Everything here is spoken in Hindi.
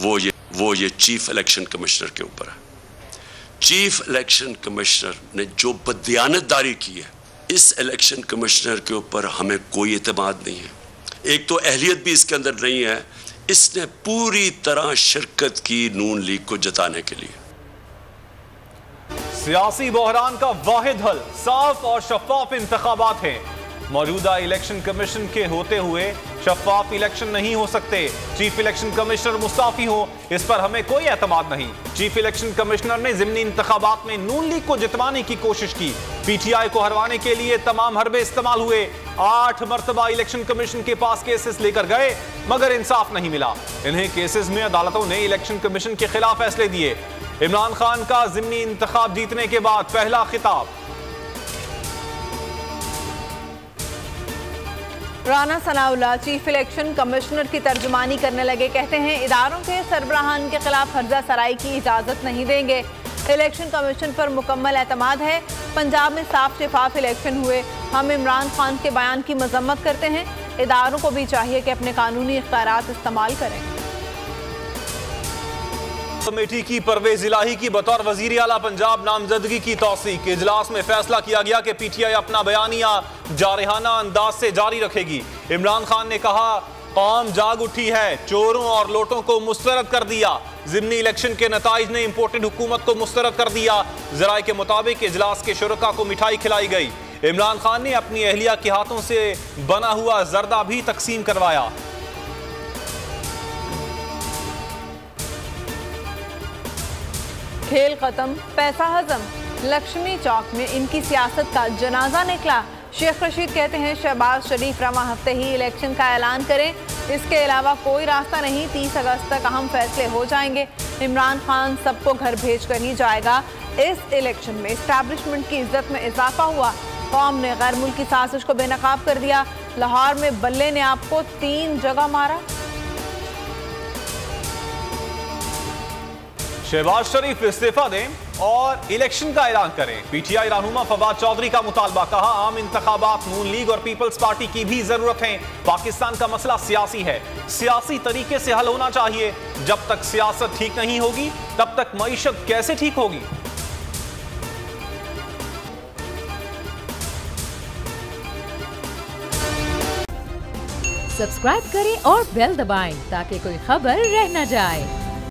वो ये चीफ इलेक्शन कमिश्नर के ऊपर है। चीफ इलेक्शन कमिश्नर ने जो बददियानतदारी की है, इस इलेक्शन कमिश्नर के ऊपर हमें कोई एतमाद नहीं है। एक तो अहलियत भी इसके अंदर नहीं है, इसने पूरी तरह शिरकत की नून लीग को जताने के लिए। सियासी बहरान का वाहिद हल साफ और शफाफ इंतखाबात हैं। मौजूदा इलेक्शन कमीशन के होते हुए शफाफ इलेक्शन नहीं हो सकते। चीफ इलेक्शन कमिश्नर मुस्ताफी हो, इस पर हमें कोई एतमाद नहीं। चीफ इलेक्शन कमिश्नर ने ज़िमनी इंतखाबात में नून लीग को जितवाने की कोशिश की। पीटीआई को हरवाने के लिए तमाम हरबे इस्तेमाल हुए। 8 मरतबा इलेक्शन कमीशन के पास केसेस लेकर गए, मगर इंसाफ नहीं मिला। इन्हें केसेस में अदालतों ने इलेक्शन कमीशन के खिलाफ फैसले दिए। इमरान खान का ज़िमनी इंतखाब जीतने के बाद पहला खिताब। Rana Sanaullah chief election commissioner की तर्जुमानी करने लगे। कहते हैं इदारों के सरबराहान के खिलाफ हर्जा सराई की इजाज़त नहीं देंगे। इलेक्शन कमीशन पर मुकम्मल एतमाद है। पंजाब में साफ शफाफ इलेक्शन हुए। हम इमरान खान के बयान की मजम्मत करते हैं। इदारों को भी चाहिए कि अपने कानूनी इख्तियारात इस्तेमाल करें। कमेटी की परवेज इलाही की बतौर वजीर आला पंजाब नामजदगी की तौसीक। इजलास में फैसला किया गया कि पीटीआई अपना बयानिया जारहाना अंदाज से जारी रखेगी। इमरान खान ने कहा कौम जाग उठी है, चोरों और लोटों को मुस्तरद कर दिया। ज़िमनी इलेक्शन के नताइज ने इम्पोर्टेड हुकूमत को मुस्तरद कर दिया। ज़राए के मुताबिक इजलास के शुरका को मिठाई खिलाई गई। इमरान खान ने अपनी अहलिया के हाथों से बना हुआ जर्दा भी तकसीम करवाया। खेल खत्म, पैसा हजम। लक्ष्मी चौक में इनकी सियासत का जनाजा निकला। शेख रशीद कहते हैं शहबाज शरीफ रवां हफ्ते ही इलेक्शन का ऐलान करें, इसके अलावा कोई रास्ता नहीं। 30 अगस्त तक अहम फैसले हो जाएंगे। इमरान खान सबको घर भेज कर ही जाएगा। इस इलेक्शन में इस्टेब्लिशमेंट की इज्जत में इजाफा हुआ। कौम ने गैर मुल्की साजिश को बेनकाब कर दिया। लाहौर में बल्ले ने आपको 3 जगह मारा। शहबाज शरीफ इस्तीफा दें और इलेक्शन का ऐलान करें। पीटीआई रहनुमा फवाद चौधरी का मुतालबा। कहा आम इंतखाबात नून लीग और पीपल्स पार्टी की भी जरूरत है। पाकिस्तान का मसला सियासी है, सियासी तरीके से हल होना चाहिए। जब तक सियासत ठीक नहीं होगी तब तक मईशत कैसे ठीक होगी। सब्सक्राइब करें और बेल दबाएं ताकि कोई खबर रह न जाए।